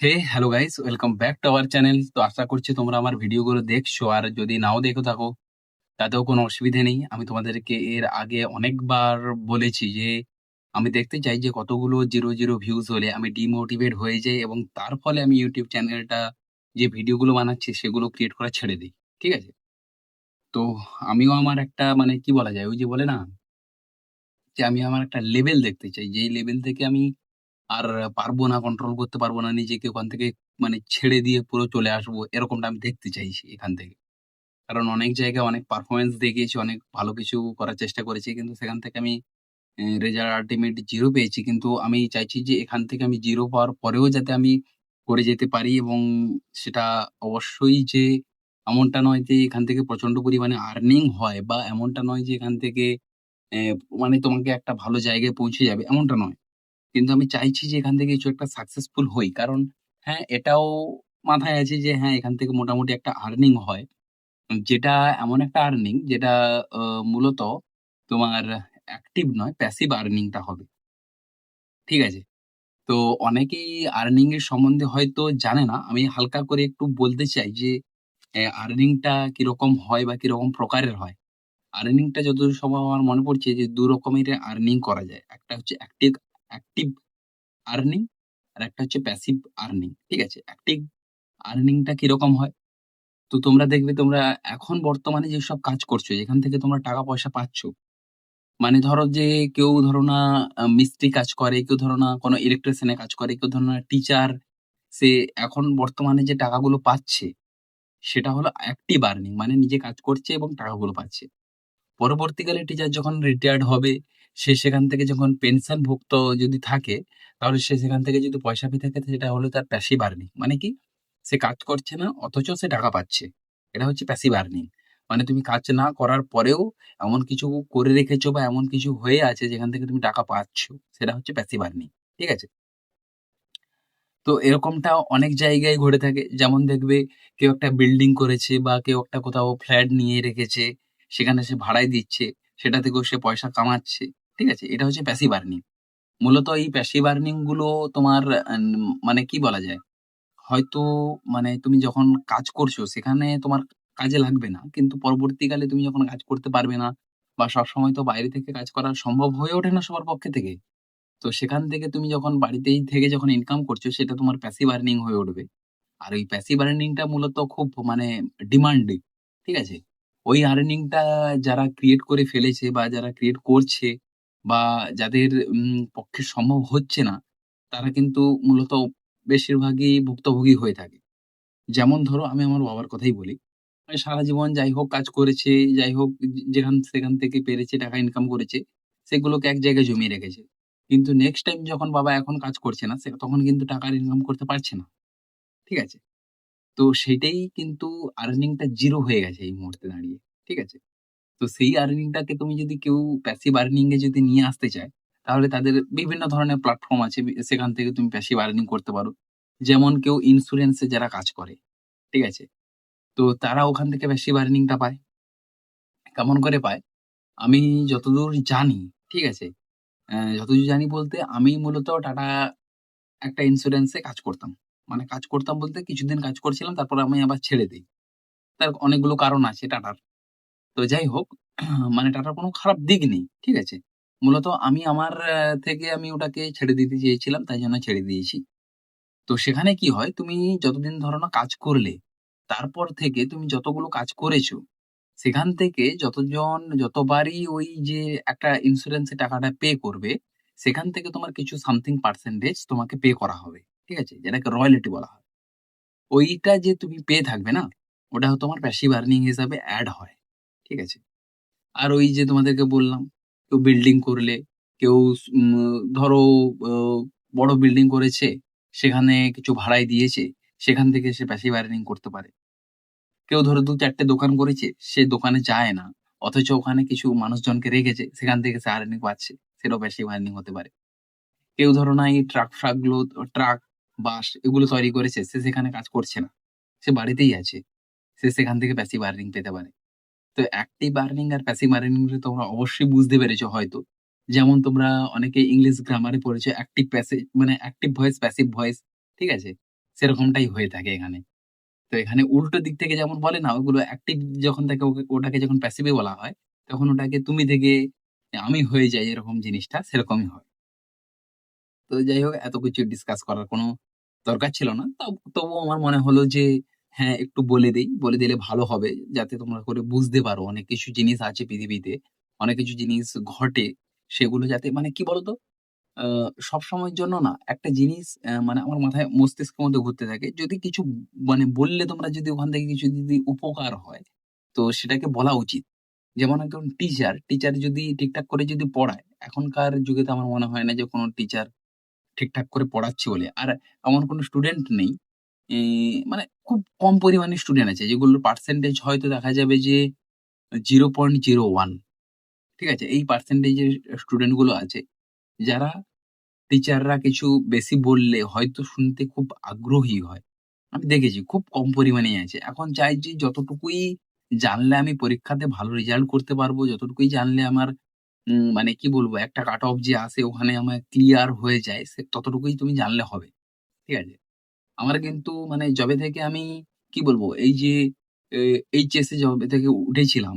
Hey hello guys, welcome back to our channel. তো আশা করছি তোমরা আমার ভিডিওগুলো দেখছো, আর যদি নাও দেখে থাকো তাতেও কোনো অসুবিধে নেই। আমি তোমাদেরকে এর আগে অনেকবার বলেছি যে আমি দেখতে চাই যে কতগুলো জিরো জিরো ভিউজ হলে আমি ডিমোটিভেট হয়ে যাই, এবং তার ফলে আমি ইউটিউব চ্যানেলটা যে ভিডিওগুলো বানাচ্ছি সেগুলো ক্রিয়েট করা ছেড়ে দিই। ঠিক আছে? তো আমিও আমার একটা মানে কি বলা যায়, ওই যে বলে না যে আমি আমার একটা লেভেল দেখতে চাই, যেই লেভেল থেকে আমি আর পারবো না, কন্ট্রোল করতে পারবো না নিজেকে, ওখান থেকে মানে ছেড়ে দিয়ে পুরো চলে আসবো, এরকমটা আমি দেখতে চাইছি এখান থেকে। কারণ অনেক জায়গায় অনেক পারফরম্যান্স দেখিয়েছি, অনেক ভালো কিছু করার চেষ্টা করেছি। কিন্তু সেখান থেকে আমি রেজাল্ট আল্টিমেট 0 পেয়েছি। কিন্তু আমি চাইছি যে এখান থেকে আমি 0 পাওয়ার পরেও যাতে আমি করে যেতে পারি, এবং সেটা অবশ্যই যে এমনটা নয় যে এখান থেকে প্রচন্ড পরিমাণে আর্নিং হয়, বা এমনটা নয় যে এখান থেকে অ্যা মানে তোমাকে একটা ভালো জায়গায় পৌঁছে যাবে, এমনটা নয়। কিন্তু আমি চাইছি যে এখান থেকে কিছু একটা সাকসেসফুল হই। কারণ হ্যাঁ, এটাও মাথায় আছে যে হ্যাঁ, এখান থেকে মোটামুটি একটা আর্নিং হয়। যেটা এমন একটা আর্নিং যেটা আ মূলত তোমার অ্যাক্টিভ নয়, প্যাসিভ আর্নিং টা হবে। ঠিক আছে? তো অনেকেই আর্নিং এর সম্বন্ধে হয়তো জানে না। আমি হালকা করে একটু বলতে চাই যে আর্নিং টা কিরকম হয় বা কিরকম প্রকারের হয়। আর্নিং টা যতদূর সম্ভব আমার মনে পড়ছে যে ২ রকমের আর্নিং করা যায়। একটা হচ্ছে অ্যাক্টিভ অ্যাক্টিভ আর্নিং, আর একটা হচ্ছে প্যাসিভ আর্নিং। ঠিক আছে? অ্যাক্টিভ আর্নিং টা কিরকম হয়? তো তোমরা দেখবে তোমরা এখন বর্তমানে যেসব কাজ করছো, যেখান থেকে তোমরা টাকা পয়সা পাচ্ছ। মানে ধরো যে কেউ ধরো না মিস্ত্রি কাজ করে, কেউ ধরো না কোনো ইলেকট্রিশিয়ান এর কাজ করে, কেউ ধরো না টিচার। সে এখন বর্তমানে যে টাকাগুলো পাচ্ছে সেটা হলো অ্যাক্টিভ আর্নিং, মানে নিজে কাজ করছে এবং টাকাগুলো পাচ্ছে। পরবর্তীকালে টিচার যখন রিটায়ার্ড হবে, সে সেখান থেকে যখন পেনশনভুক্ত যদি থাকে, তাহলে সে সেখান থেকে যদি পয়সা পেয়ে থাকে, সেটা হলো তার প্যাসিভ আর্নিং। মানে কি? সে কাজ করছে না অথচ সে টাকা পাচ্ছে। এটা হচ্ছে প্যাসিভ আর্নিং। মানে তুমি কাজ না করার পরেও এমন কিছু করে রেখেছো বা এমন কিছু হয়ে আছে যেখান থেকে তুমি টাকা পাচ্ছ। সেটা হচ্ছে প্যাসিভ আর্নিং। ঠিক আছে? তো এরকমটা অনেক জায়গায় ঘটে থাকে। যেমন দেখবে কেউ একটা বিল্ডিং করেছে বা কেউ একটা কোথাও ফ্ল্যাট নিয়ে রেখেছে। সেখানে সে ভাড়ায় দিচ্ছে। সেটা থেকেও সে পয়সা কামাচ্ছে। ঠিক আছে? এটা হচ্ছে প্যাসিভ আর্নিং। মূলত এই প্যাসিভ আর্নিং গুলো তোমার মানে কি বলা যায়? হয়তো মানে তুমি যখন কাজ করছো সেখানে তোমার কাজে লাগবে না। কিন্তু পরবর্তীকালে তুমি যখন কাজ করতে পারবে না, বা সবসময় তো বাইরে থেকে কাজ করা সম্ভব হয়ে ওঠে না সবার পক্ষে থেকে। তো সেখান থেকে তুমি যখন বাড়িতেই থেকে যখন ইনকাম করছো, সেটা তোমার প্যাসিভ আর্নিং হয়ে উঠবে। আর ওই প্যাসিভ আর্নিং টা মূলত খুব মানে ডিমান্ডিং। ঠিক আছে? ওই আর্নিং টা যারা ক্রিয়েট করে ফেলেছে বা যারা ক্রিয়েট করছে, বা যাদের পক্ষে সম্ভব হচ্ছে না, তারা কিন্তু মূলত বেশিরভাগই ভুক্তভোগী হয়ে থাকে। যেমন ধরো আমি আমার বাবার কথাই বলি। সারা জীবন যাই হোক কাজ করেছে, যাই হোক যেখান সেখান থেকে পেরেছে টাকা ইনকাম করেছে, সেগুলোকে এক জায়গায় জমিয়ে রেখেছে। কিন্তু নেক্সট টাইম যখন বাবা এখন কাজ করছে না, তখন কিন্তু টাকা আর ইনকাম করতে পারছে না। ঠিক আছে? তো সেইটাই কিন্তু আর্নিং টা 0 হয়ে গেছে এই মুহূর্তে দাঁড়িয়ে। ঠিক আছে? তো সেই আর্নিং টাকে তুমি যদি কেউ প্যাসিভ আর্নিং এ যদি নিয়ে আসতে চায়, তাহলে তাদের বিভিন্ন ধরনের প্ল্যাটফর্ম আছে। সেখান থেকে তুমি প্যাসিভ আর্নিং করতে পারো। যেমন কেউ ইন্সুরেন্স এ যারা কাজ করে। ঠিক আছে? তো তারা ওখান থেকে প্যাসিভ আর্নিং টা পায়। কেমন করে পায়? আমি যতদূর জানি, ঠিক আছে? যতদূর জানি বলতে আমি মূলত টাটা একটা ইন্সুরেন্স এ কাজ করতাম। মানে কাজ করতাম বলতে কিছুদিন কাজ করছিলাম, তারপরে আমি আবার ছেড়ে দেই। তার অনেকগুলো কারণ আছে টাটার। তো যাই হোক, মানে টাটার কোনো খারাপ দিক নেই। ঠিক আছে? মূলত আমি আমার থেকে আমি ওটাকে ছেড়ে দিতে চেয়েছিলাম, তাই জন্য ছেড়ে দিয়েছি। তো সেখানে কি হয়, তুমি যতদিন ধরো না কাজ করলে, তারপর থেকে তুমি যতগুলো কাজ করেছো, সেখান থেকে যতবারই ওই যে একটা ইন্সুরেন্স এর টাকাটা পে করবে, সেখান থেকে তোমার কিছু সামথিং পার্সেন্টেজ তোমাকে পে করা হবে। ঠিক আছে? যেটাকে রয়ালটি বলা হয়। ওইটা যে তুমি পেয়ে থাকবে না, ওটা তোমার প্যাসিভ আর্নিং হিসাবে এড হয়। ঠিক আছে? আর ওই যে তোমাদেরকে বললাম, কেউ বিল্ডিং করলে, কেউ ধরো অ বড় বিল্ডিং করেছে, সেখানে কিছু ভাড়ায় দিয়েছে, সেখান থেকে সে প্যাসিভ আর্নিং করতে পারে। কেউ ধরো ২-৪ টে দোকান করেছে, সে দোকানে যায় না। অথচ ওখানে কিছু মানুষজনকে রেখেছে, সেখান থেকে সে আর্নিং পাচ্ছে। সেটাও প্যাসিভ আর্নিং হতে পারে। কেউ ধরো না এই ট্রাক-ফ্রাক গুলো, ট্রাক, বাস এগুলো তৈরি করেছে, সে সেখানে কাজ করছে না। সে বাড়িতেই আছে। সে সেখান থেকে প্যাসিভ আর্নিং পেতে পারে। তো অ্যাক্টিভ আর্নিং আর প্যাসিভ আর্নিং গুলো তোমরা অবশ্যই বুঝতে পেরেছো হয়তো। যেমন তোমরা অনেকে ইংলিশ গ্রামারে পড়েছো অ্যাক্টিভ প্যাসিভ, মানে অ্যাক্টিভ ভয়েস, প্যাসিভ ভয়েস। ঠিক আছে? সেরকমটাই হয়ে থাকে এখানে। তো এখানে উল্টো দিক থেকে যেমন বলে না, ওগুলো অ্যাক্টিভ যখন থাকে ওটাকে যখন প্যাসিভে বলা হয়, তখন ওটাকে তুমি থেকে আমি হয়ে যাই, এরকম জিনিসটা সেরকমই হয়। তো যাই হোক, এত কিছু ডিসকাস করার কোনো দরকার ছিল না। তবুও আমার মনে হলো যে হ্যাঁ, একটু বলে দেই। বলে দিলে ভালো হবে। যাতে তোমরা করে বুঝতে পারো অনেক কিছু জিনিস আছে পৃথিবীতে। অনেক কিছু জিনিস ঘটে। সেগুলো যাতে মানে কি বলতো? আ সবসময়ের জন্য না একটা জিনিস মানে আমার মাথায় মস্তিষ্কের মধ্যে ঘুরতে থাকে। যদি কিছু মানে বললে তোমরা যদি ওখান থেকে কিছু যদি উপকার হয়, তো সেটাকে বলা উচিত। যেমন একজন টিচার যদি ঠিকঠাক করে যদি পড়ায়, এখনকার যুগে তো আমার মনে হয় না যে কোন টিচার ঠিকঠাক করে পড়াচ্ছে বলে। আর এমন কোন স্টুডেন্ট নেই। ই মানে খুব কম পরিমাণে স্টুডেন্ট আছে যেগুলোর পার্সেন্টেজ হয়তো দেখা যাবে যে 0.01, ঠিক আছে? এই পার্সেন্টেজের স্টুডেন্ট গুলো আছে যারা টিচাররা কিছু বেশি বললে হয়তো শুনতে খুব আগ্রহী হয়। আমি দেখেছি খুব কম পরিমাণেই আছে। এখন চাই যে যতটুকুই জানলে আমি পরীক্ষাতে ভালো রেজাল্ট করতে পারবো, যতটুকুই জানলে আমার মানে কি বলবো, একটা কাট অফ যে আসে ওখানে আমার ক্লিয়ার হয়ে যায়, ততটুকুই তুমি জানলে হবে। ঠিক আছে? আমার কিন্তু মানে যবে থেকে আমি কি বলবো, এই যে এ এইচএসে যবে থেকে উঠেছিলাম,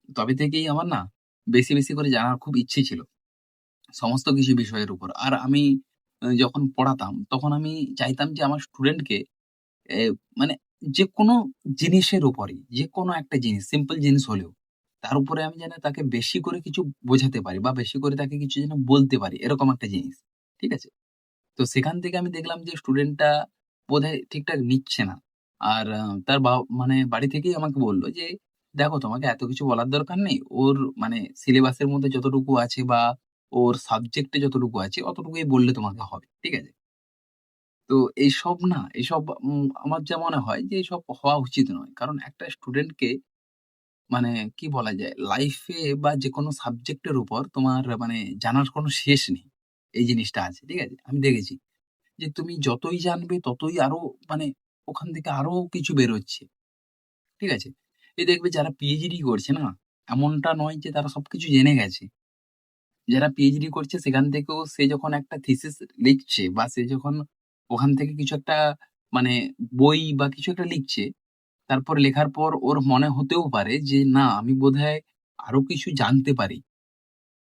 তবে থেকেই আমার না বেশি করে জানার খুব ইচ্ছে ছিল। সমস্ত কিছু বিষয়ের উপর। আর আমি যখন পড়াতাম তখন আমি চাইতাম যে আমার স্টুডেন্টকে এ মানে যেকোনো জিনিসের উপরেই, যেকোনো একটা জিনিস, সিম্পল জিনিস হলেও, তার উপরে আমি যেন তাকে বেশি করে কিছু বোঝাতে পারি বা বেশি করে তাকে কিছু যেন বলতে পারি, এরকম একটা জিনিস। ঠিক আছে? তো সেখান থেকে আমি দেখলাম যে স্টুডেন্টটা বোধহয় ঠিকঠাক নিচ্ছে না। আর তার মানে বাড়ি থেকেই আমাকে বলল যে, "দেখো, তোমাকে এত কিছু বলার দরকার নেই। ওর মানে সিলেবাসের মধ্যে যতটুকু আছে বা ওর সাবজেক্টে যতটুকু আছে অতটুকুই বললে তোমাকে হবে।" ঠিক আছে? তো এইসব আমার যা মনে হয় যে এসব হওয়া উচিত নয়। কারণ একটা স্টুডেন্টকে মানে কি বলা যায়, লাইফে বা যেকোনো সাবজেক্টের উপর তোমার মানে জানার কোনো শেষ নেই। এই জিনিসটা আছে। ঠিক আছে? আমি দেখেছি যে তুমি যতই জানবে ততই আরো মানে ওখান থেকে আরো কিছু বেরোচ্ছে। ঠিক আছে? এই দেখবে যারা পিএইচডি করছে না, এমনটা নয় যে তারা সবকিছু জেনে গেছে। যারা পিএইচডি করছে সেখান থেকেও সে যখন একটা থিসিস লিখছে বা সে যখন ওখান থেকে কিছু একটা মানে বই বা কিছু একটা লিখছে, তারপর লেখার পর ওর মনে হতেও পারে যে, "না, আমি বোধহয় আরো কিছু জানতে পারি।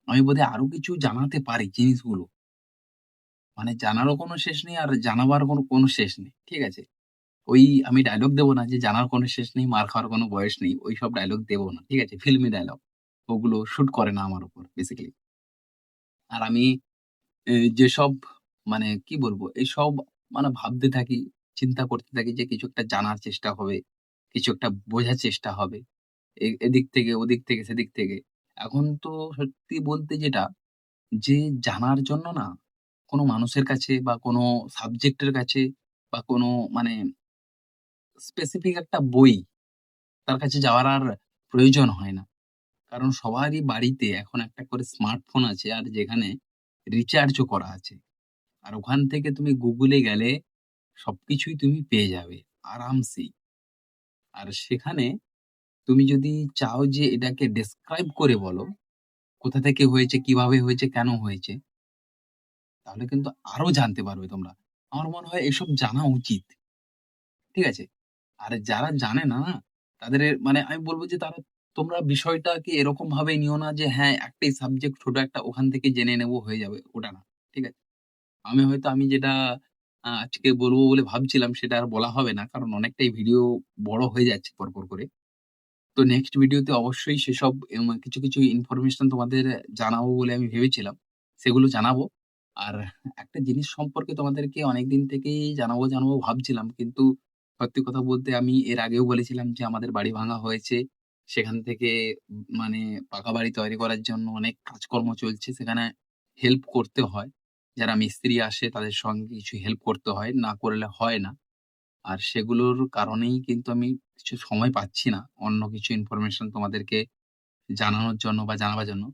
আমি বোধহয় আরো কিছু জানাতে পারি জিনিসগুলো।" মানে জানারও কোনো শেষ নেই আর জানাবার কোনো শেষ নেই। ঠিক আছে? ওই আমি ডায়ালগ দেব না যে, "জানার কোনো শেষ নেই, মার খাওয়ার কোনো বয়স নেই।" ওইসব ডায়ালগ দেব না। ঠিক আছে? ফিল্মি ডায়ালগ। ওগুলো শুট করে না আমার উপর বেসিক্যালি। আর আমি যেসব মানে কি বলবো? এসব মানে ভাবতে থাকি, চিন্তা করতে থাকি যে কিছু একটা জানার চেষ্টা হবে, কিছু একটা বোঝার চেষ্টা হবে। এদিক থেকে, ওদিক থেকে, সেদিক থেকে। এখন তো সত্যি বলতে যেটা, যে জানার জন্য না কোনো মানুষের কাছে বা কোনো সাবজেক্টের কাছে বা কোনো মানে স্পেসিফিক একটা বই তার কাছে যাওয়ার আর প্রয়োজন হয় না। কারণ সবারই বাড়িতে এখন একটা করে স্মার্টফোন আছে আর যেখানে রিচার্জও করা আছে। আর ওখান থেকে তুমি গুগলে গেলে সবকিছুই তুমি পেয়ে যাবে আরামসেই। আর সেখানে তুমি যদি চাও যে এটাকে ডেসক্রাইব করে বলো, কোথা থেকে হয়েছে, কিভাবে হয়েছে, কেন হয়েছে, তাহলে কিন্তু আরো জানতে পারবে তোমরা। আমার মনে হয় এসব জানা উচিত। ঠিক আছে? আর যারা জানে না, না তাদের মানে আমি বলব যে তোমরা বিষয়টাকে এরকম ভাবে নিও না যে হ্যাঁ, একটাই সাবজেক্ট ছোট একটা ওখান থেকে জেনে নেব হয়ে যাবে, ওটা না। ঠিক আছে? আমি যেটা আজকে বলব বলে ভাবছিলাম সেটা আর বলা হবে না। কারণ অনেকটাই ভিডিও বড় হয়ে যাচ্ছে পরপর করে। তো নেক্সট ভিডিওতে অবশ্যই সেসব কিছু ইনফরমেশন তোমাদের জানাবো বলে আমি ভেবেছিলাম। সেগুলো জানাবো। আর একটা জিনিস সম্পর্কে তোমাদেরকে অনেকদিন থেকেই জানাবো ভাবছিলাম। কিন্তু সত্যি কথা বলতে আমি এর আগেও বলেছিলাম যে আমাদের বাড়ি ভাঙা হয়েছে। সেখান থেকে মানে পাকা বাড়ি তৈরি করার জন্য অনেক কাজকর্ম চলছে। সেখানে হেল্প করতে হয়। যারা মিস্ত্রি আসে তাদের সঙ্গে কিছু হেল্প করতে হয়। না করলে হয় না। আর সেগুলোর কারণেই কিন্তু আমি কিছু সময় পাচ্ছি না অন্য কিছু ইনফরমেশন তোমাদেরকে জানানোর জন্য বা জানাবার জন্য।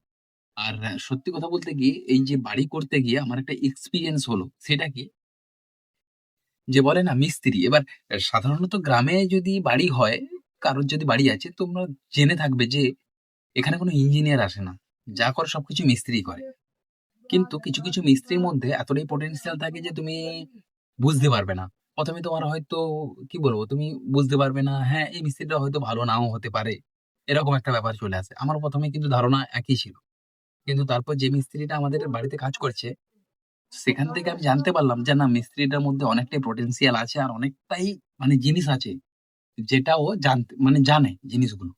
আর সত্যি কথা বলতে কি, এই যে বাড়ি করতে গিয়ে আমার একটা এক্সপেরিয়েন্স হলো। সেটা কি? যে বলে না মিস্ত্রি। এবার সাধারণত গ্রামে যদি বাড়ি হয়, কারোর যদি বাড়ি আছে তোমরা জেনে থাকবে যে এখানে কোনো ইঞ্জিনিয়ার আসে না। যা করে সবকিছু মিস্ত্রিই করে। কিন্তু কিছু মিস্ত্রির মধ্যে এতটাই পটেনশিয়াল থাকে যে তুমি বুঝতে পারবে না। প্রথমে তোমার হয়তো কি বলবো, তুমি বুঝতে পারবে না, হ্যাঁ এই মিস্ত্রিটা হয়তো ভালো নাও হতে পারে, এরকম একটা ব্যাপার চলে আসে। আমার প্রথমে কিন্তু ধারণা একই ছিল, কিন্তু তারপর যে মিস্ত্রিটা আমাদের বাড়িতে কাজ করছে, সেখান থেকে আমি জানতে পারলাম যে না, মিস্ত্রিটার মধ্যে অনেকটাই পোটেনশিয়াল আছে আর অনেকটাই মানে জিনিস আছে, যেটা ও জানতে মানে জানে জিনিসগুলো।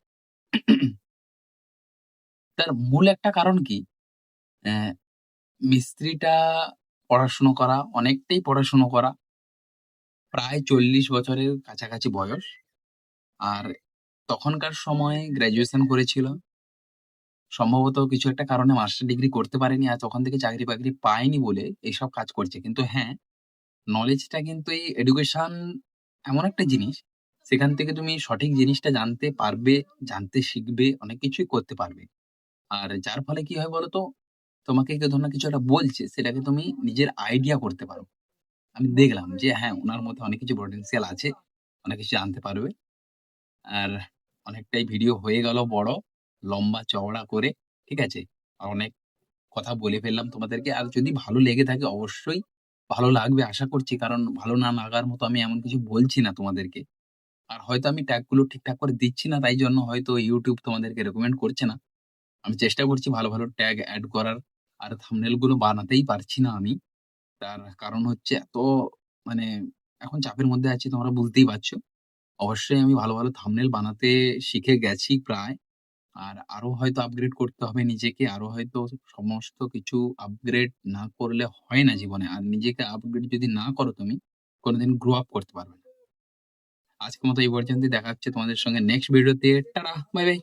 তার মূল একটা কারণ কি, আহ, মিস্ত্রিটা পড়াশুনো করা, অনেকটাই পড়াশুনো করা, প্রায় 40 বছরের কাছাকাছি বয়স। আর তখনকার সময়ে গ্র্যাজুয়েশন করেছিল, সম্ভবত কিছু একটা কারণে মাস্টার ডিগ্রি করতে পারেনি আর তখন থেকে চাকরি বাকরি পায়নি বলে এইসব কাজ করছে। কিন্তু হ্যাঁ, নলেজটা কিন্তু, এই এডুকেশন এমন একটা জিনিস, সেখান থেকে তুমি সঠিক জিনিসটা জানতে পারবে, জানতে শিখবে, অনেক কিছুই করতে পারবে। আর যার ফলে কি হয় বলতো, তোমাকে কেউ ধরুন না কিছু একটা বলছে, সেটাকে তুমি নিজের আইডিয়া করতে পারো। আমি দেখলাম যে হ্যাঁ, উনার মধ্যে অনেক কিছু পটেনশিয়াল আছে, অনেক কিছু জানতে পারবে। আর অনেকটাই ভিডিও হয়ে গেল বড়, লম্বা চওড়া করে, ঠিক আছে? আর অনেক কথা বলে ফেললাম তোমাদেরকে। আর যদি ভালো লেগে থাকে অবশ্যই ভালো লাগবে আশা করছি। কারণ ভালো না লাগার মতো আমি এমন কিছু বলছি না তোমাদেরকে। আর হয়তো আমি ট্যাগ গুলো ঠিকঠাক করে দিচ্ছি না, তাই জন্য হয়তো YouTube তোমাদেরকে রেকমেন্ড করছে না। আমি চেষ্টা করছি ভালো, ভালো ট্যাগ এড করার। আর থাম্বনেল গুলো বানাতেই পারছি না আমি। তার কারণ হচ্ছে এত মানে এখন চাপের মধ্যে আছি, তোমরা বুঝতেই পারছো। অবশ্যই আমি ভালো, ভালো থাম্বনেল বানাতে শিখে গেছি প্রায়। আর আরো হয়তো আপগ্রেড করতে হবে নিজেকে। আরো হয়তো সমস্ত কিছু আপগ্রেড না করলে হয় না জীবনে। আর নিজেকে আপগ্রেড যদি না করো তুমি, কোনদিন গ্রো আপ করতে পারবে না। আজকের মতো এই পর্যন্তই। দেখা হচ্ছে তোমাদের সঙ্গে নেক্সট ভিডিওতে। Tata, bye, by.